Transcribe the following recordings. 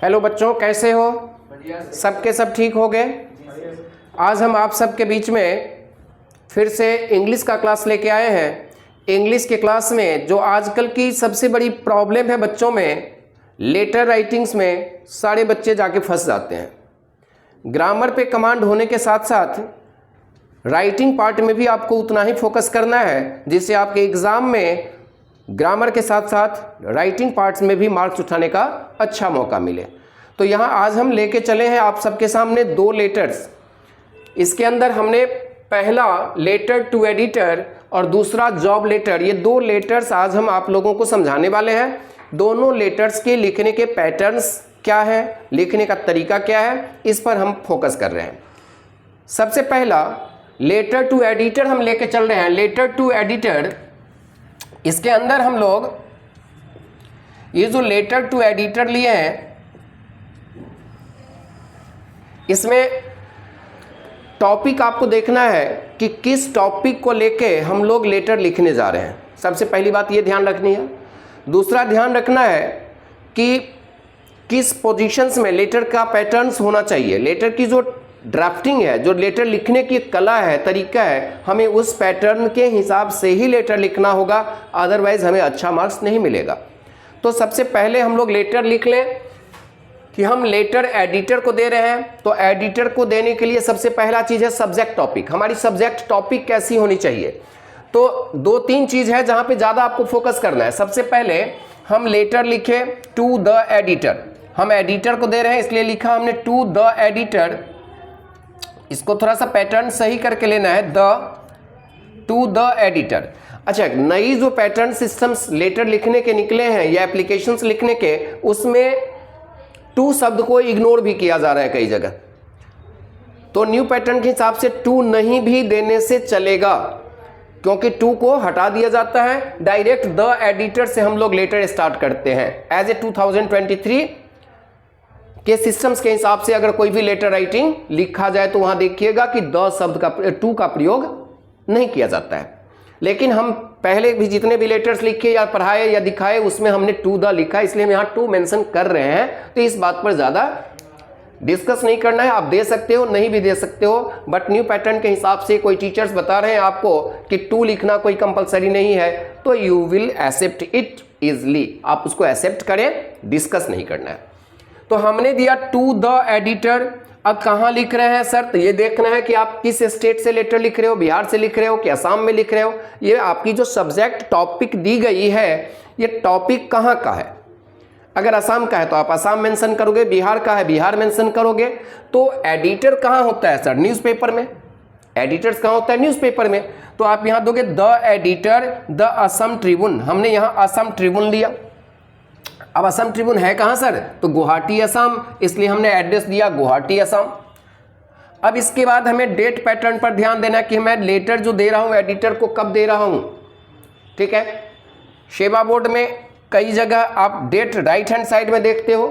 Hello बच्चों, कैसे हो? सबके सब ठीक हो गए? आज हम आप सबके बीच में फिर से इंग्लिश का क्लास लेके आए हैं। इंग्लिश के क्लास में जो आजकल की सबसे बड़ी प्रॉब्लम है बच्चों में, लेटर राइटिंग्स में सारे बच्चे जाके फंस जाते हैं। ग्रामर पे कमांड होने के साथ साथ राइटिंग पार्ट में भी आपको उतना ही फोकस करना है, जिससे आपके एग्ज़ाम में ग्रामर के साथ साथ राइटिंग पार्ट्स में भी मार्क्स उठाने का अच्छा मौका मिले। तो यहाँ आज हम लेके चले हैं आप सबके सामने दो लेटर्स। इसके अंदर हमने पहला लेटर टू एडिटर और दूसरा जॉब लेटर, ये दो लेटर्स आज हम आप लोगों को समझाने वाले हैं। दोनों लेटर्स के लिखने के पैटर्न्स क्या है, लिखने का तरीका क्या है, इस पर हम फोकस कर रहे हैं। सबसे पहला लेटर टू एडिटर हम लेके चल रहे हैं। लेटर टू एडिटर, इसके अंदर हम लोग ये जो लेटर टू एडिटर लिए हैं, इसमें टॉपिक आपको देखना है कि किस टॉपिक को लेके हम लोग लेटर लिखने जा रहे हैं। सबसे पहली बात ये ध्यान रखनी है। दूसरा ध्यान रखना है कि किस पोजीशंस में लेटर का पैटर्न्स होना चाहिए। लेटर की जो ड्राफ्टिंग है, जो लेटर लिखने की कला है, तरीका है, हमें उस पैटर्न के हिसाब से ही लेटर लिखना होगा, अदरवाइज हमें अच्छा मार्क्स नहीं मिलेगा। तो सबसे पहले हम लोग लेटर लिख लें कि हम लेटर एडिटर को दे रहे हैं। तो एडिटर को देने के लिए सबसे पहला चीज़ है सब्जेक्ट टॉपिक। हमारी सब्जेक्ट टॉपिक कैसी होनी चाहिए? तो दो तीन चीज़ है जहाँ पे ज़्यादा आपको फोकस करना है। सबसे पहले हम लेटर लिखे टू द एडिटर। हम एडिटर को दे रहे हैं इसलिए लिखा हमने टू द एडिटर। इसको थोड़ा सा पैटर्न सही करके लेना है, द टू द एडिटर। अच्छा, नई जो पैटर्न सिस्टम्स लेटर लिखने के निकले हैं या एप्लीकेशंस लिखने के, उसमें टू शब्द को इग्नोर भी किया जा रहा है कई जगह। तो न्यू पैटर्न के हिसाब से टू नहीं भी देने से चलेगा, क्योंकि टू को हटा दिया जाता है। डायरेक्ट द एडिटर से हम लोग लेटर स्टार्ट करते हैं। एज ए 2023 के सिस्टम्स के हिसाब से अगर कोई भी लेटर राइटिंग लिखा जाए तो वहां देखिएगा कि द शब्द का, टू का प्रयोग नहीं किया जाता है। लेकिन हम पहले भी जितने भी लेटर्स लिखे या पढ़ाए या दिखाए, उसमें हमने टू द लिखा, इसलिए हम यहाँ टू मेंशन कर रहे हैं। तो इस बात पर ज़्यादा डिस्कस नहीं करना है। आप दे सकते हो, नहीं भी दे सकते हो, बट न्यू पैटर्न के हिसाब से कोई टीचर्स बता रहे हैं आपको कि टू लिखना कोई कंपलसरी नहीं है, तो you will accept it easily. आप उसको एक्सेप्ट करें, डिस्कस नहीं करना है। तो हमने दिया टू द एडिटर। अब कहाँ लिख रहे हैं सर? तो ये देखना है कि आप किस स्टेट से लेटर लिख रहे हो, बिहार से लिख रहे हो कि असम में लिख रहे हो। ये आपकी जो सब्जेक्ट टॉपिक दी गई है, ये टॉपिक कहाँ का है। अगर असम का है तो आप असम मेंशन करोगे, बिहार का है बिहार मेंशन करोगे। तो एडिटर कहाँ होता है सर? न्यूज़पेपर में। एडिटर्स कहाँ होता है? न्यूज़पेपर में। तो आप यहाँ दोगे the editor the Assam Tribune. हमने यहाँ असम ट्रिब्यून लिया। अब असम ट्रिब्यून है कहाँ सर? तो गुवाहाटी असम, इसलिए हमने एड्रेस दिया गुवाहाटी असम। अब इसके बाद हमें डेट पैटर्न पर ध्यान देना कि मैं लेटर जो दे रहा हूँ एडिटर को कब दे रहा हूँ। ठीक है, सेवा बोर्ड में कई जगह आप डेट राइट हैंड साइड में देखते हो,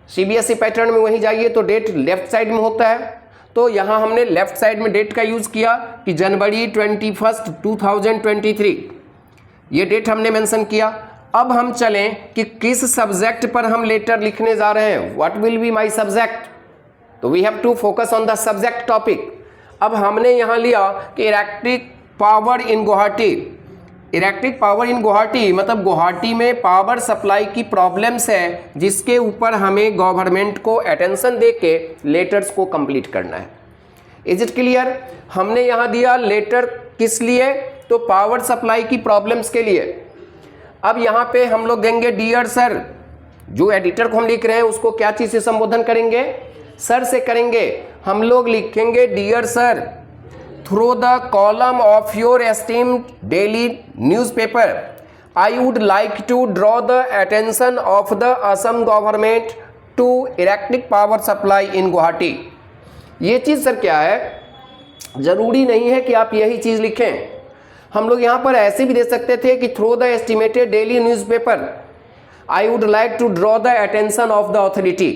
सीबीएसई पैटर्न में वहीं जाइए तो डेट लेफ्ट साइड में होता है। तो यहाँ हमने लेफ्ट साइड में डेट का यूज़ किया कि जनवरी 21, 2023, ये डेट हमने मेंशन किया। अब हम चलें कि किस सब्जेक्ट पर हम लेटर लिखने जा रहे हैं। What will be my subject? तो we have to focus on the subject topic. अब हमने यहाँ लिया कि electric power in Guwahati. Electric power in Guwahati मतलब गुवाहाटी में पावर सप्लाई की प्रॉब्लम्स है, जिसके ऊपर हमें गवर्नमेंट को अटेंशन दे के लेटर्स को कंप्लीट करना है। Is it clear? हमने यहाँ दिया लेटर किस लिए? तो पावर सप्लाई की प्रॉब्लम्स के लिए। अब यहाँ पे हम लोग देंगे डियर सर। जो एडिटर को हम लिख रहे हैं उसको क्या चीज़ से संबोधन करेंगे? सर से करेंगे। हम लोग लिखेंगे dear sir, through the column of your esteemed daily newspaper I would like to draw the attention of the Assam government to electric power supply in Guwahati. ये चीज़ सर क्या है? जरूरी नहीं है कि आप यही चीज़ लिखें। हम लोग यहाँ पर ऐसे भी दे सकते थे कि through the estimated daily newspaper I would like to draw the attention of the authority.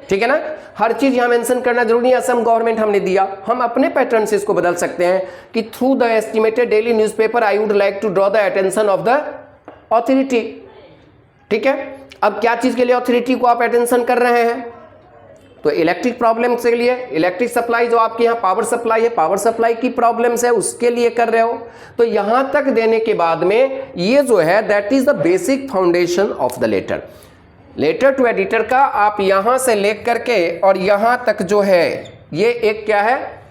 ठीक है ना? हर चीज़ यहाँ मेंशन करना जरूरी है। असम गवर्नमेंट हमने दिया, हम अपने पैटर्न से इसको बदल सकते हैं कि through the estimated daily newspaper I would like to draw the attention of the authority. ठीक है, अब क्या चीज के लिए ऑथोरिटी को आप अटेंशन कर रहे हैं? तो इलेक्ट्रिक प्रॉब्लम के लिए, इलेक्ट्रिक सप्लाई जो आपके यहाँ पावर सप्लाई है, पावर सप्लाई की प्रॉब्लम्स है उसके लिए कर रहे हो। तो यहां तक देने के बाद में ये जो है that is the basic foundation of the letter. Letter to editor का आप यहां से लेकर के और यहां तक जो है ये एक क्या है,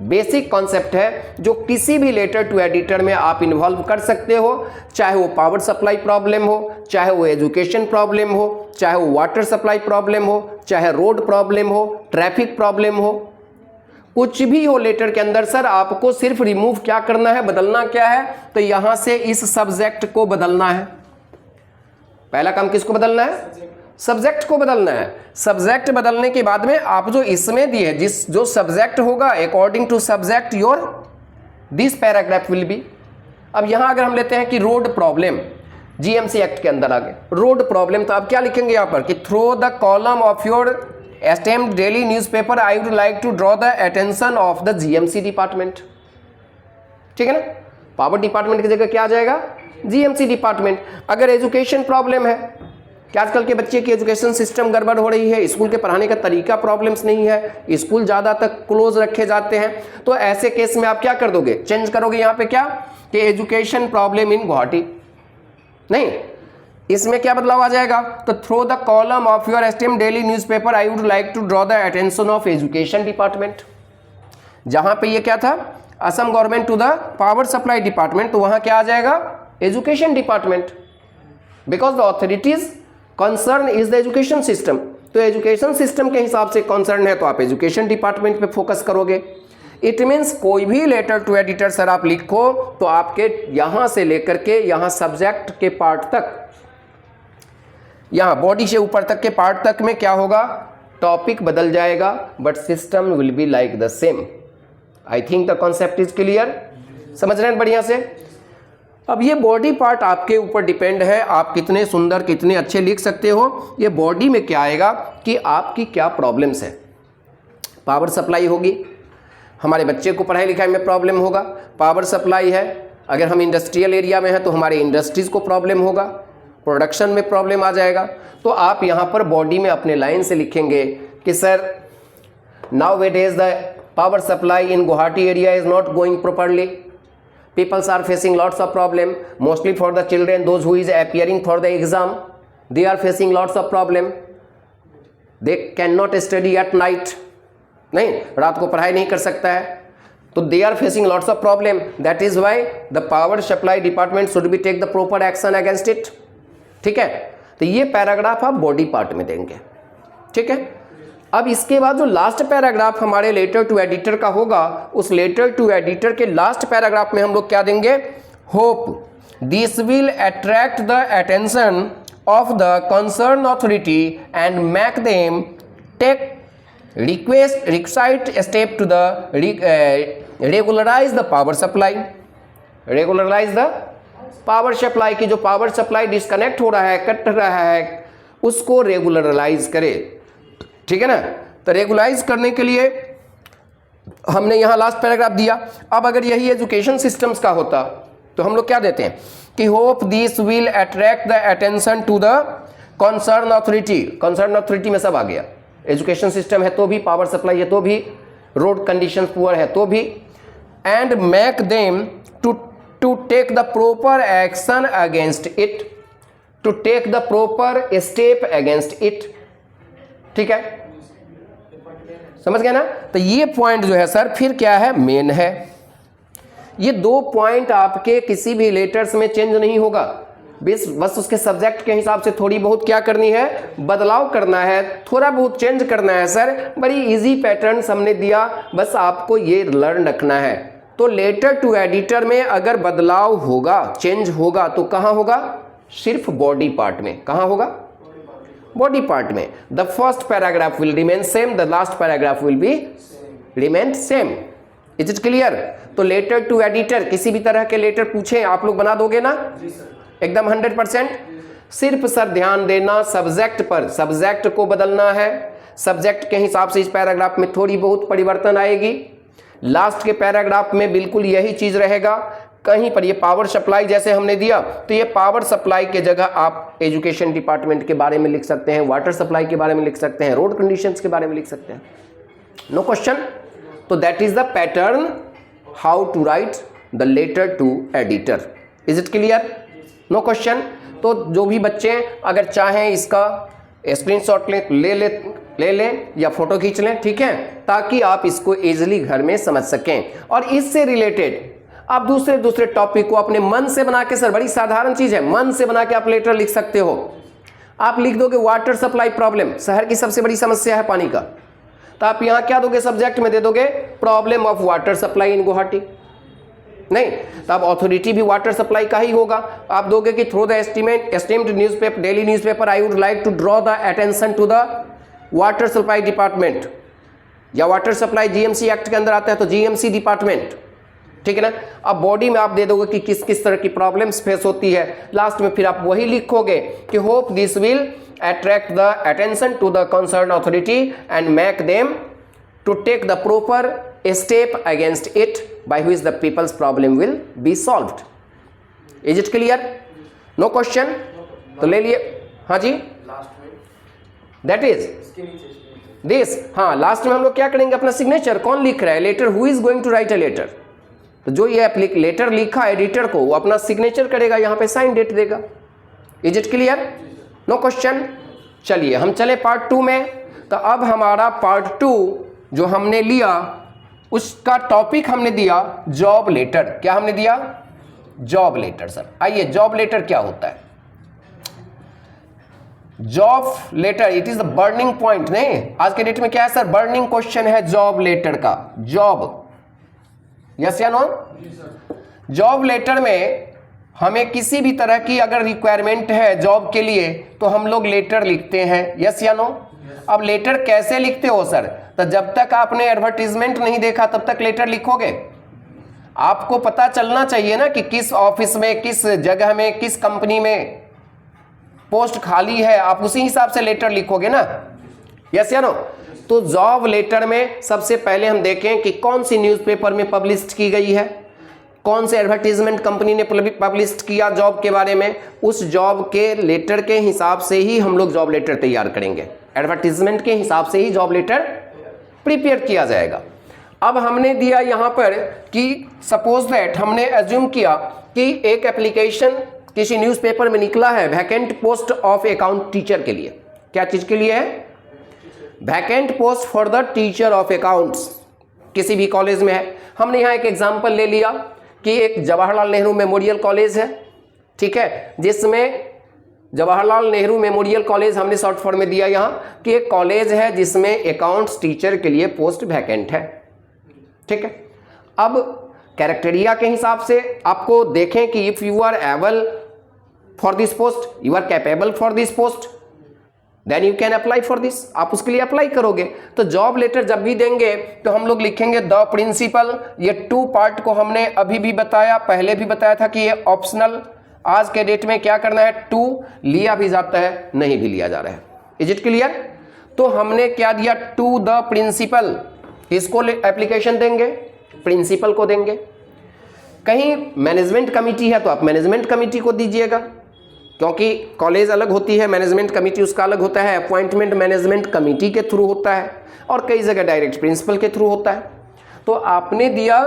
बेसिक कॉन्सेप्ट है जो किसी भी लेटर टू एडिटर में आप इन्वॉल्व कर सकते हो, चाहे वो पावर सप्लाई प्रॉब्लम हो, चाहे वो एजुकेशन प्रॉब्लम हो, चाहे वो वाटर सप्लाई प्रॉब्लम हो, चाहे रोड प्रॉब्लम हो, ट्रैफिक प्रॉब्लम हो, कुछ भी हो लेटर के अंदर। सर आपको सिर्फ रिमूव क्या करना है, बदलना क्या है? तो यहां से इस सब्जेक्ट को बदलना है। पहला काम किसको बदलना है? सब्जेक्ट को बदलना है। सब्जेक्ट बदलने के बाद में आप जो इसमें दिए जिस जो सब्जेक्ट होगा according to subject your this paragraph will be. अब यहां अगर हम लेते हैं कि रोड प्रॉब्लम, जीएमसी एक्ट के अंदर आगे रोड प्रॉब्लम, तो आप क्या लिखेंगे यहां पर कि through the column of your esteemed daily newspaper I would like to draw the attention of the GMC department. ठीक है ना, पावर डिपार्टमेंट की जगह क्या आ जाएगा? GMC department. अगर एजुकेशन प्रॉब्लम है कि आजकल के बच्चे की एजुकेशन सिस्टम गड़बड़ हो रही है, स्कूल के पढ़ाने का तरीका प्रॉब्लम्स नहीं है, स्कूल ज़्यादा तक क्लोज रखे जाते हैं, तो ऐसे केस में आप क्या कर दोगे? चेंज करोगे यहाँ पे क्या कि एजुकेशन प्रॉब्लम इन गुवाहाटी, नहीं, इसमें क्या बदलाव आ जाएगा? तो through the column of your esteemed daily newspaper I would like to draw the attention of education department. जहां पे ये क्या था, Assam government to the power supply department, तो वहां क्या आ जाएगा? Education department, because the authorities concern is the education system. तो एजुकेशन सिस्टम के हिसाब से कंसर्न है तो आप एजुकेशन डिपार्टमेंट पे फोकस करोगे। इट मीन्स कोई भी लेटर टू एडिटर सर आप लिखो तो आपके यहां से लेकर के यहां सब्जेक्ट के पार्ट तक, यहां बॉडी से ऊपर तक के पार्ट तक में क्या होगा? टॉपिक बदल जाएगा but system will be like the same. I think the concept is clear. समझ रहे हैं बढ़िया से? अब ये बॉडी पार्ट आपके ऊपर डिपेंड है, आप कितने सुंदर कितने अच्छे लिख सकते हो। ये बॉडी में क्या आएगा कि आपकी क्या प्रॉब्लम्स है। पावर सप्लाई होगी, हमारे बच्चे को पढ़ाई लिखाई में प्रॉब्लम होगा, पावर सप्लाई है। अगर हम इंडस्ट्रियल एरिया में हैं तो हमारे इंडस्ट्रीज़ को प्रॉब्लम होगा, प्रोडक्शन में प्रॉब्लम आ जाएगा। तो आप यहाँ पर बॉडी में अपने लाइन से लिखेंगे कि sir now it is the power supply in Guwahati area is not going properly, peoples are facing lots of problem, mostly for the children those who is appearing for the exam, they are facing lots of problem, they cannot study at night, नहीं, रात को पढ़ाई नहीं कर सकता है, तो they are facing lots of problem, that is why the power supply department should be take the proper action against it। ठीक है, तो ये पैराग्राफ आप बॉडी पार्ट में देंगे। ठीक है, अब इसके बाद जो लास्ट पैराग्राफ हमारे लेटर टू एडिटर का होगा, उस लेटर टू एडिटर के लास्ट पैराग्राफ में हम लोग क्या देंगे? Hope this will attract the attention of the concern authority and make them take required step to the regularise the power supply. Regularise the power supply की जो power supply disconnect हो रहा है, कट रहा है, उसको रेगुलराइज करे। ठीक है ना, तो रेगुलाइज करने के लिए हमने यहां लास्ट पैराग्राफ दिया। अब अगर यही एजुकेशन सिस्टम्स का होता तो हम लोग क्या देते हैं कि hope this will attract the attention to the concern authority. Concern authority में सब आ गया, एजुकेशन सिस्टम है तो भी, पावर सप्लाई है तो भी, रोड कंडीशन पुअर है तो भी, and make them to take the proper action against it, to take the proper step against it. ठीक है, समझ गए ना? तो ये पॉइंट जो है सर फिर क्या है? मेन है। ये दो पॉइंट आपके किसी भी लेटर्स में चेंज नहीं होगा, बस उसके सब्जेक्ट के हिसाब से थोड़ी बहुत क्या करनी है? बदलाव करना है, थोड़ा बहुत चेंज करना है। सर बड़ी इजी पैटर्न हमने दिया, बस आपको ये लर्न रखना है। तो लेटर टू एडिटर में अगर बदलाव होगा, चेंज होगा, तो कहाँ होगा? सिर्फ बॉडी पार्ट में। कहाँ होगा? बॉडी पार्ट में। The first paragraph will remain same, the last paragraph will be remain same. Is it clear? तो लेटर टू एडिटर, किसी भी तरह के लेटर पूछे आप लोग बना दोगे ना? एकदम 100%। सिर्फ सर ध्यान देना सब्जेक्ट पर, सब्जेक्ट को बदलना है। सब्जेक्ट के हिसाब से इस पैराग्राफ में थोड़ी बहुत परिवर्तन आएगी, लास्ट के पैराग्राफ में बिल्कुल यही चीज रहेगा। कहीं पर ये पावर सप्लाई जैसे हमने दिया, तो ये पावर सप्लाई के जगह आप एजुकेशन डिपार्टमेंट के बारे में लिख सकते हैं, वाटर सप्लाई के बारे में लिख सकते हैं, रोड कंडीशंस के बारे में लिख सकते हैं। No question. तो that is the pattern how to write the letter to editor. Is it clear? No question. तो जो भी बच्चे अगर चाहें इसका स्क्रीनशॉट ले लें या फोटो खींच लें, ठीक है, ताकि आप इसको इजीली घर में समझ सकें। और इससे रिलेटेड आप दूसरे टॉपिक को अपने मन से बना के, सर बड़ी साधारण चीज है, मन से बना के आप लेटर लिख सकते हो। आप लिख दोगे वाटर सप्लाई प्रॉब्लम, शहर की सबसे बड़ी समस्या है पानी का, तो आप यहां क्या दोगे, सब्जेक्ट में दे दोगे problem of water supply in Guwahati. नहीं तो अब अथॉरिटी भी वाटर सप्लाई का ही होगा। आप दोगे कि through the esteemed newspaper, daily newspaper, I would like to draw the attention to the water supply department, या वाटर सप्लाई जीएमसी एक्ट के अंदर आता है तो जीएमसी डिपार्टमेंट, ठीक है ना। अब बॉडी में आप दे दोगे कि किस किस तरह की प्रॉब्लम्स फेस होती है, लास्ट में फिर आप वही लिखोगे कि hope this will attract the attention to the concern authority and make them to take the proper step against it by which the people's problem will be solved. Is it clear? No question? तो ले लिए, हाँ जी, that is this, हाँ last में हम लोग क्या करेंगे, अपना सिग्नेचर, कौन लिख रहा है letter, who is going to write a letter, तो जो ये लेटर लिखा एडिटर को वो अपना सिग्नेचर करेगा, यहाँ पे साइन डेट देगा। Is it clear? No question. चलिए हम चले पार्ट 2 में। तो अब हमारा पार्ट 2 जो हमने लिया उसका टॉपिक हमने दिया जॉब लेटर। क्या हमने दिया? Job letter. सर आइए, जॉब लेटर क्या होता है? Job letter it is the burning point. नहीं, आज के डेट में क्या है सर, बर्निंग क्वेश्चन है जॉब लेटर का। जॉब, यस या नो? जॉब लेटर में हमें किसी भी तरह की अगर रिक्वायरमेंट है जॉब के लिए तो हम लोग लेटर लिखते हैं, यस या नो? अब लेटर कैसे लिखते हो सर? तो जब तक आपने एडवर्टीजमेंट नहीं देखा तब तक लेटर लिखोगे। आपको पता चलना चाहिए ना कि किस ऑफिस में, किस जगह में, किस कंपनी में पोस्ट खाली है, आप उसी हिसाब से लेटर लिखोगे ना, यस या नो? तो जॉब लेटर में सबसे पहले हम देखें कि कौन सी न्यूज़पेपर में पब्लिश की गई है, कौन से एडवर्टीजमेंट कंपनी ने पब्लिश किया जॉब के बारे में, उस जॉब के लेटर के हिसाब से ही हम लोग जॉब लेटर तैयार करेंगे। एडवर्टीजमेंट के हिसाब से ही जॉब लेटर प्रिपेयर किया जाएगा। अब हमने दिया यहां पर कि सपोज दैट हमने एज्यूम किया कि एक एप्लीकेशन किसी न्यूज़पेपर में निकला है vacant post of account teacher के लिए। क्या चीज के लिए है? Vacant post for the teacher of accounts, किसी भी कॉलेज में है। हमने यहां एक एग्जांपल ले लिया कि एक जवाहरलाल नेहरू मेमोरियल कॉलेज है, ठीक है, जिसमें जवाहरलाल नेहरू मेमोरियल कॉलेज हमने शॉर्ट फॉर्म में दिया यहां कि एक कॉलेज है जिसमें अकाउंट्स टीचर के लिए पोस्ट वैकेंट है, ठीक है। अब कैरेक्टेरिया के हिसाब से आपको देखें कि if you are able for this post, you are capable for this post, then you can apply for this, आप उसके लिए अप्लाई करोगे। तो जॉब लेटर जब भी देंगे तो हम लोग लिखेंगे द प्रिंसिपल। ये 2 पार्ट को हमने अभी भी बताया, पहले भी बताया था कि ये ऑप्शनल, आज के डेट में क्या करना है, 2 लिया भी जाता है, नहीं भी लिया जा रहा है। Is it clear? तो हमने क्या दिया, टू द प्रिंसिपल, इसको एप्लीकेशन देंगे, प्रिंसिपल को देंगे। कहीं मैनेजमेंट कमिटी है तो आप मैनेजमेंट कमिटी को दीजिएगा, क्योंकि कॉलेज अलग होती है, मैनेजमेंट कमिटी उसका अलग होता है, अपॉइंटमेंट मैनेजमेंट कमिटी के थ्रू होता है और कई जगह डायरेक्ट प्रिंसिपल के थ्रू होता है। तो आपने दिया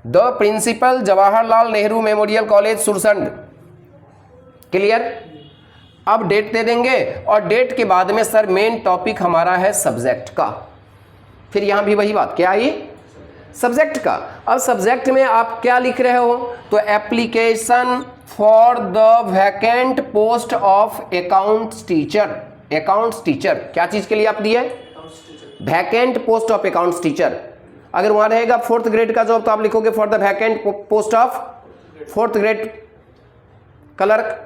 the principal Jawaharlal Nehru memorial college Sursand, clear? अब डेट दे देंगे और डेट के बाद में सर मेन टॉपिक हमारा है सब्जेक्ट का। फिर यहां भी वही बात, क्या आई? सब्जेक्ट का। अब सब्जेक्ट में आप क्या लिख रहे हो, तो application for the vacant post of accounts teacher. Accounts teacher क्या चीज के लिए आप दिए? Vacant post of accounts teacher. अगर वहां रहेगा 4th ग्रेड का जॉब तो आप लिखोगे for the vacant post of 4th grade clerk,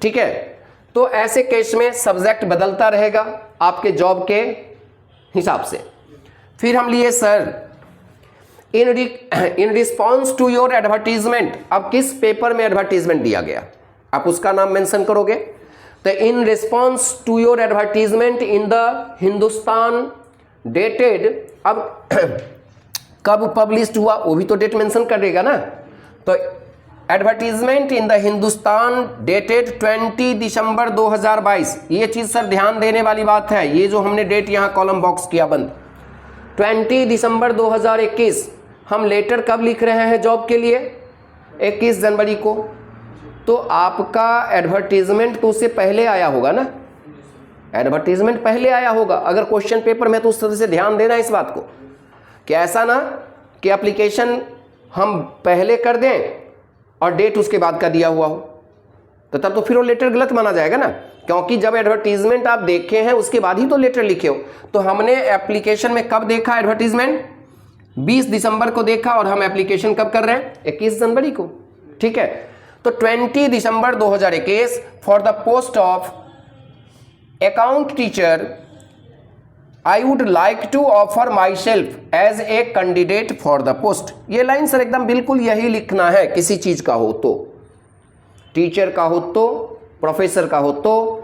ठीक है। तो ऐसे केस में सब्जेक्ट बदलता रहेगा आपके जॉब के हिसाब से। फिर हम लिए sir in response to your advertisement. अब किस पेपर में एडवर्टीजमेंट दिया गया आप उसका नाम मेंशन करोगे। तो in response to your advertisement in the Hindustan dated, अब कब पब्लिश हुआ वो भी तो डेट मेंशन करेगा ना। तो advertisement in the Hindustan dated 20 दिसंबर 2022, ये चीज सर ध्यान देने वाली बात है। ये जो हमने डेट यहाँ कॉलम बॉक्स किया बंद, 20 दिसंबर 2021, हम लेटर कब लिख रहे हैं जॉब के लिए? 21 जनवरी को। तो आपका एडवर्टीजमेंट तो उससे पहले आया होगा ना, एडवर्टीजमेंट पहले आया होगा। अगर क्वेश्चन पेपर में तो उस तरह से ध्यान देना इस बात को कि ऐसा ना कि एप्लीकेशन हम पहले कर दें और डेट उसके बाद का दिया हुआ हो, तो तब तो फिर वो लेटर गलत माना जाएगा ना, क्योंकि जब एडवर्टीजमेंट आप देखे हैं उसके बाद ही तो लेटर लिखे हो। तो हमने एप्लीकेशन में कब देखा एडवर्टीजमेंट? 20 दिसंबर को देखा, और हम एप्लीकेशन कब कर रहे हैं? 21 जनवरी को। ठीक है, तो 20 December 2021 for the post of account teacher I would like to offer myself as a candidate for the post. ये लाइन सर एकदम बिल्कुल यही लिखना है, किसी चीज का हो तो, टीचर का हो तो, प्रोफेसर का हो तो,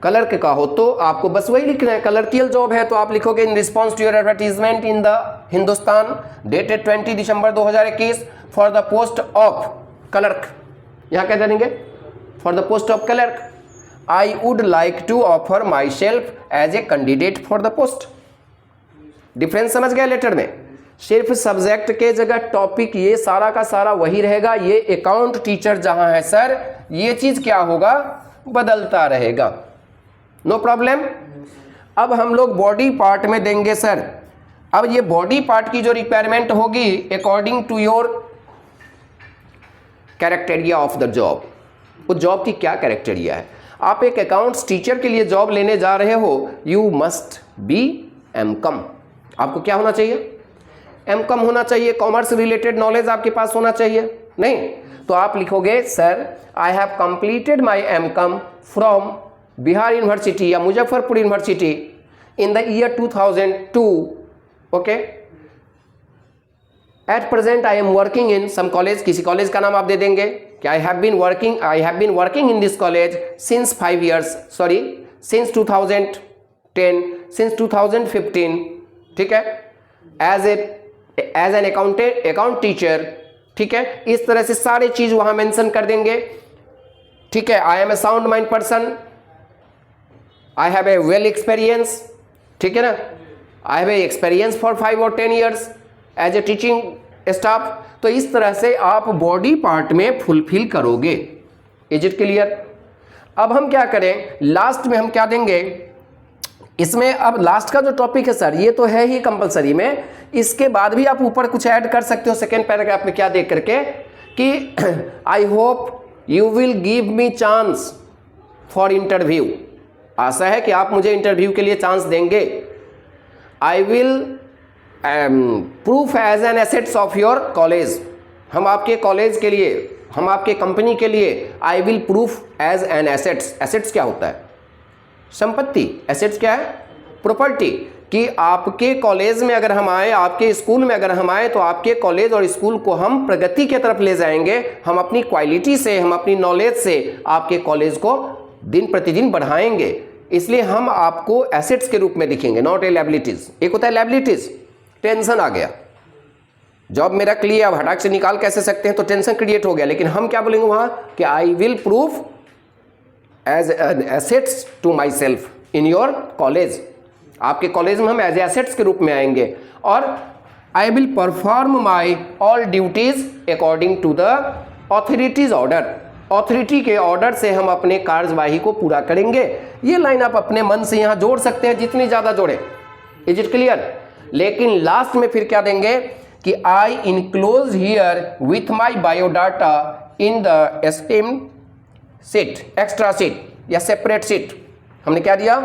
क्लर्क का हो तो, आपको बस वही लिखना है। क्लर्कियल जॉब है तो आप लिखोगे in response to your advertisement in the Hindustan dated 20 December 2021 for the post of clerk, यहां क्या करेंगे? For the post of clerk I would like to offer myself as a candidate for the post. Difference समझ गया letter में? सिर्फ subject के जगह topic ये सारा का सारा वही रहेगा। ये अकाउंट टीचर जहां है सर, ये चीज क्या होगा? बदलता रहेगा। No problem. अब हम लोग बॉडी पार्ट में देंगे सर। अब ये बॉडी पार्ट की जो रिक्वायरमेंट होगी according to your criteria of the job, उस जॉब की क्या कैरेक्टेरिया है? आप एक अकाउंट्स टीचर के लिए जॉब लेने जा रहे हो, यू मस्ट बी एमकॉम। आपको क्या होना चाहिए? एमकॉम होना चाहिए। कॉमर्स रिलेटेड नॉलेज आपके पास होना चाहिए। नहीं तो आप लिखोगे sir I have completed my MCom from Bihar university या Muzaffarpur university in the year 2002। Okay, at present I am working in some college, किसी कॉलेज का नाम आप दे देंगे कि I have been working in this college since 5 years, sorry since 2010, since 2015। ठीक है, एज एन अकाउंट टीचर। ठीक है, इस तरह से सारे चीज वहां मेंशन कर देंगे। ठीक है, I am a sound mind person, I have a well experience. ठीक है ना, I have a experience for 5 or 10 years as a teaching staff. तो इस तरह से आप बॉडी पार्ट में फुलफिल करोगे। Is it clear? अब हम क्या करें, लास्ट में हम क्या देंगे इसमें? अब लास्ट का जो टॉपिक है सर, ये तो है ही कंपलसरी में, इसके बाद भी आप ऊपर कुछ ऐड कर सकते हो सेकेंड पैराग्राफ में। क्या देख करके कि I hope you will give me chance for interview. आशा है कि आप मुझे इंटरव्यू के लिए चांस देंगे। I will proof as an assets of your college. हम आपके कॉलेज के लिए, हम आपके कंपनी के लिए I will proof as an assets. Assets क्या होता है? संपत्ति। एसेट्स क्या है? प्रॉपर्टी। कि आपके कॉलेज में अगर हम आए, आपके स्कूल में अगर हम आए, तो आपके कॉलेज और स्कूल को हम प्रगति की तरफ ले जाएंगे। हम अपनी क्वालिटी से, हम अपनी नॉलेज से आपके कॉलेज को दिन प्रतिदिन बढ़ाएंगे। इसलिए हम आपको एसेट्स के रूप में दिखेंगे, नॉट ए लायबिलिटीज। एक होता है लायबिलिटीज, टेंशन आ गया, जॉब में रख लिया, अब हटाक से निकाल कैसे सकते हैं, तो टेंशन क्रिएट हो गया। लेकिन हम क्या बोलेंगे वहां कि I will prove as an assets to myself in your college. आपके कॉलेज में हम एज एसेट्स के रूप में आएंगे। और I will perform my all duties according to the authorities order. Authority के ऑर्डर से हम अपने कार्यवाही को पूरा करेंगे। ये लाइन आप अपने मन से यहां जोड़ सकते हैं, जितनी ज्यादा जोड़े। Is it clear? लेकिन लास्ट में फिर क्या देंगे कि आई enclose here with my biodata in the esteem seat, extra seat या सेपरेट सीट। हमने क्या दिया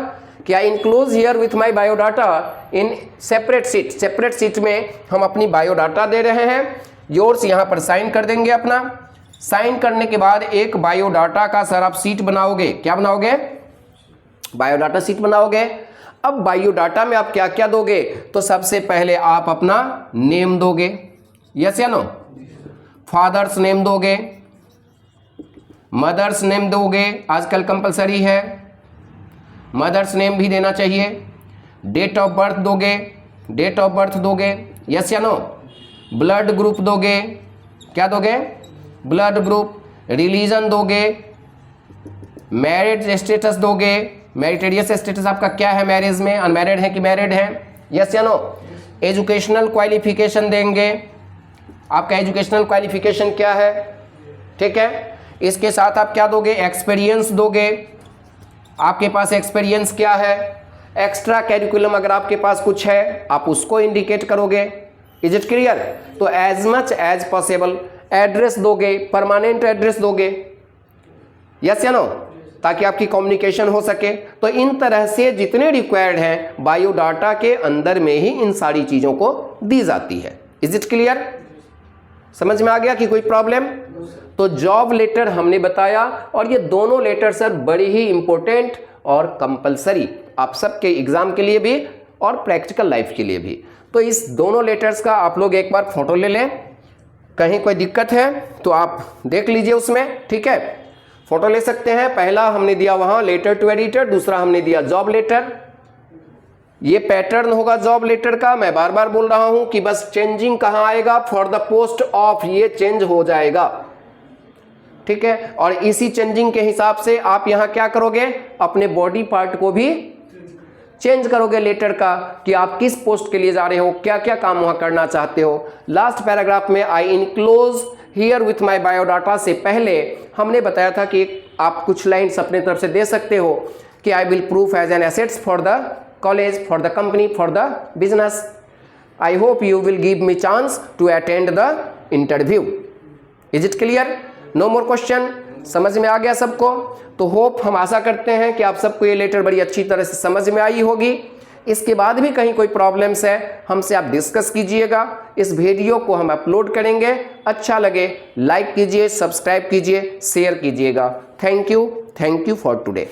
कि आई enclose here with my biodata in separate seat. Separate seat में हम अपनी बायोडाटा दे रहे हैं। योर्स यहां पर साइन कर देंगे अपना। साइन करने के बाद एक बायोडाटा का सर आप सीट बनाओगे। क्या बनाओगे? बायोडाटा सीट बनाओगे। अब बायोडाटा में आप क्या क्या दोगे? तो सबसे पहले आप अपना नेम दोगे, यस या नो? फादर्स नेम दोगे, मदर्स नेम दोगे, आजकल कंपलसरी है, मदर्स नेम भी देना चाहिए। डेट ऑफ बर्थ दोगे, डेट ऑफ बर्थ दोगे, यस या नो? ब्लड ग्रुप दोगे, क्या दोगे, ब्लड ग्रुप, रिलीजन दोगे, मैरिड स्टेटस दोगे, मेरिटेरियस स्टेटस आपका क्या है मैरिज में, अनमैरिड है कि मैरिड है, यस या नो। एजुकेशनल क्वालिफिकेशन देंगे, आपका एजुकेशनल क्वालिफिकेशन क्या है, ठीक है। इसके साथ आप क्या दोगे, एक्सपीरियंस दोगे, आपके पास एक्सपीरियंस क्या है, एक्स्ट्रा कैरिकुलम अगर आपके पास कुछ है आप उसको इंडिकेट करोगे। Is it clear. तो as much as possible address दोगे, परमानेंट एड्रेस दोगे, यस या नो, ताकि आपकी कम्युनिकेशन हो सके। तो इन तरह से जितने रिक्वायर्ड हैं बायोडाटा के अंदर में ही इन सारी चीजों को दी जाती है। इज इट क्लियर, समझ में आ गया कि कोई प्रॉब्लम। तो जॉब लेटर हमने बताया, और ये दोनों लेटर सर बड़ी ही इंपॉर्टेंट और कंपलसरी आप सबके एग्जाम के लिए भी और प्रैक्टिकल लाइफ के लिए भी। तो इस दोनों लेटर्स का आप लोग एक बार फोटो ले लें, कहीं कोई दिक्कत है तो आप देख लीजिए उसमें, ठीक है। फोटो ले सकते हैं, पहला हमने दिया वहां लेटर टू एडिटर, दूसरा हमने दिया जॉब लेटर। ये पैटर्न होगा जॉब लेटर का, मैं बार बार बोल रहा हूं कि बस चेंजिंग कहां आएगा, फॉर द पोस्ट ऑफ, ये चेंज हो जाएगा, ठीक है। और इसी चेंजिंग के हिसाब से आप यहां क्या करोगे, अपने बॉडी पार्ट को भी चेंज करोगे लेटर का, कि आप किस पोस्ट के लिए जा रहे हो, क्या क्या काम वहां करना चाहते हो। लास्ट पैराग्राफ में आई enclose here with my biodata से पहले हमने बताया था कि आप कुछ लाइन्स अपने तरफ से दे सकते हो कि I will proof as an assets for the college, for the company, for the business. I hope you will give me chance to attend the interview. Is it clear, no more question, समझ में आ गया सबको। तो hope, हम आशा करते हैं कि आप सबको ये लेटर बड़ी अच्छी तरह से समझ में आई होगी। इसके बाद भी कहीं कोई प्रॉब्लम्स है हमसे आप डिस्कस कीजिएगा। इस वीडियो को हम अपलोड करेंगे, अच्छा लगे लाइक कीजिए, सब्सक्राइब कीजिए, शेयर कीजिएगा। Thank you for today.